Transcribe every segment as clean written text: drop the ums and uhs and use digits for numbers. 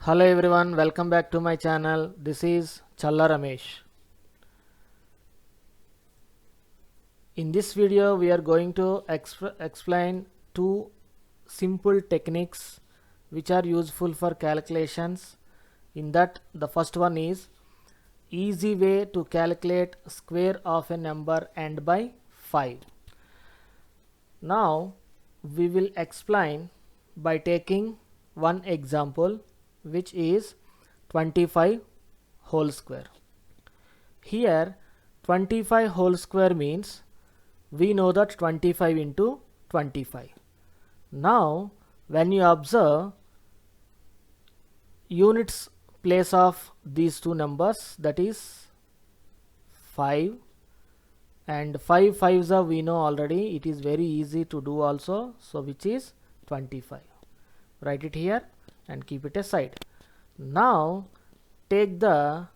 Hello everyone, welcome back to my channel. This is Challa Ramesh. In this video we are going to explain two simple techniques which are useful for calculations. In that, the first one is easy way to calculate square of a number end by 5. Now we will explain by taking one example, which is 25 whole square. Here 25 whole square means we know that 25 into 25. Now when you observe units place of these two numbers, that is 5 and 5 5s are we know already, it is very easy to do also, so which is 25. Write it here and keep it aside. Now take the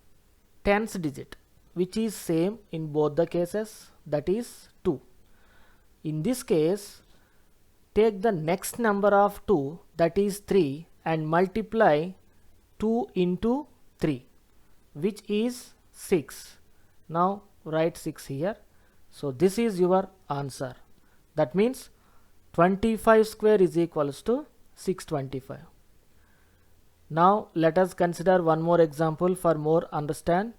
tens digit which is same in both the cases, that is 2. In this case take the next number of 2, that is 3, and multiply 2 into 3, which is 6. Now write 6 here. So this is your answer. That means 25 square is equals to 625. Now let us consider one more example for more understand.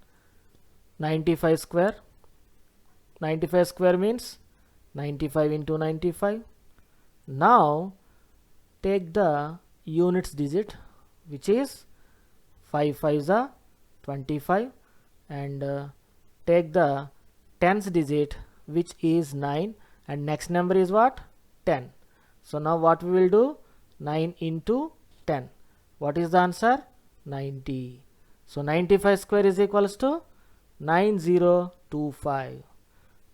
95 square. 95 square means 95 into 95. Now take the units digit, which is 5 5s are 25, and take the tens digit, which is 9, and next number is what? 10. So now what we will do? 9 into 10. What is the answer? 90. So 95 square is equals to 9025.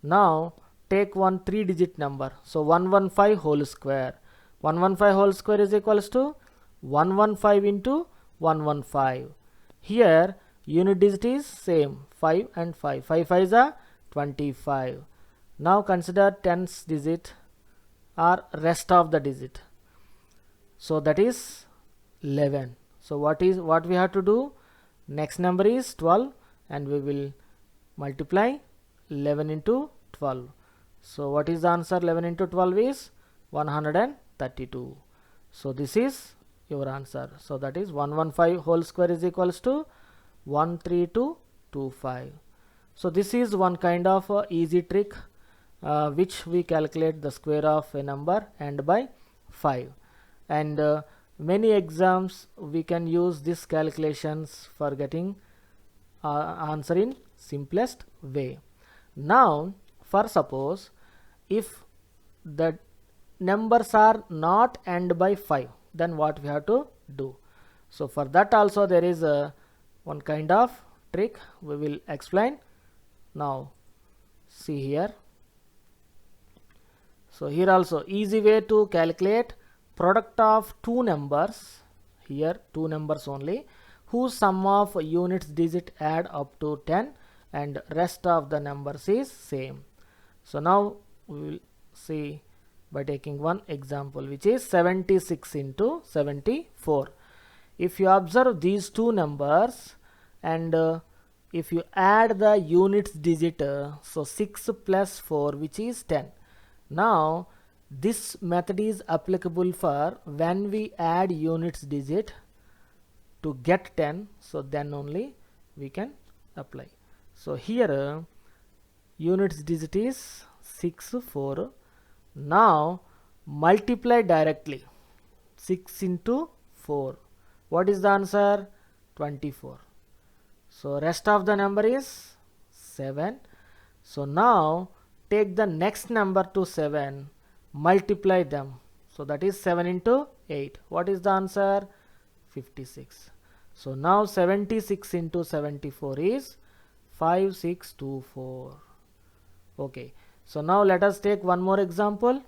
Now take one 3-digit number. So 115 whole square. 115 whole square is equals to 115 into 115. Here unit digit is same, 5 and 5. 5 5s are 25. Now consider tens digit or rest of the digit. So that is 11. So what we have to do? Next number is 12 and we will multiply 11 into 12. So what is the answer? 11 into 12 is 132. So this is your answer. So that is 115 whole square is equals to 13225. So this is one kind of easy trick which we calculate the square of a number end by 5, and many exams we can use this calculations for getting answer in simplest way. Now for suppose if the numbers are not end by 5, then what we have to do? So for that also there is one kind of trick we will explain. Now see here. So here also easy way to calculate product of two numbers, here two numbers only, whose sum of units digit add up to 10 and rest of the numbers is same. So now we will see by taking one example, which is 76 into 74. If you observe these two numbers and if you add the units digit, so 6 plus 4, which is 10. Now this method is applicable for when we add units digit to get 10, so then only we can apply. So here units digit is 6 4. Now multiply directly 6 into 4. What is the answer? 24. So rest of the number is 7. So now take the next number to 7, multiply them. So that is 7 into 8. What is the answer? 56. So now 76 into 74 is 5624. Okay. So now let us take one more example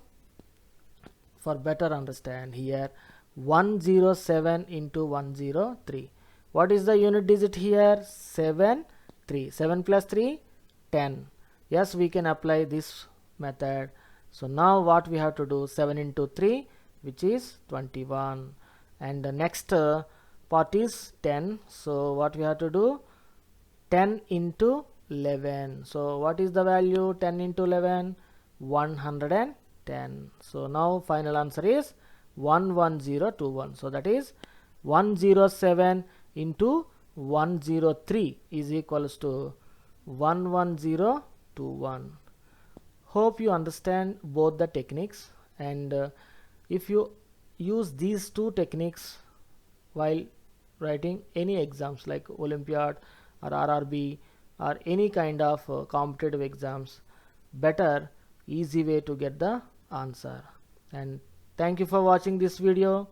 for better understand. Here 107 into 103. What is the unit digit here? 7 3. 7 plus 3 10. Yes, we can apply this method. So now what we have to do? 7 into 3, which is 21, and the next part is 10. So what we have to do, 10 into 11. So what is the value? 10 into 11, 110. So now final answer is 11021. So that is 107 into 103 is equals to 11021. Hope you understand both the techniques, and if you use these two techniques while writing any exams like Olympiad or RRB or any kind of competitive exams, better easy way to get the answer. And thank you for watching this video.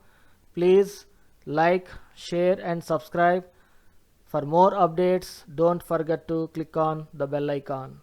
Please like, share and subscribe. For more updates, don't forget to click on the bell icon.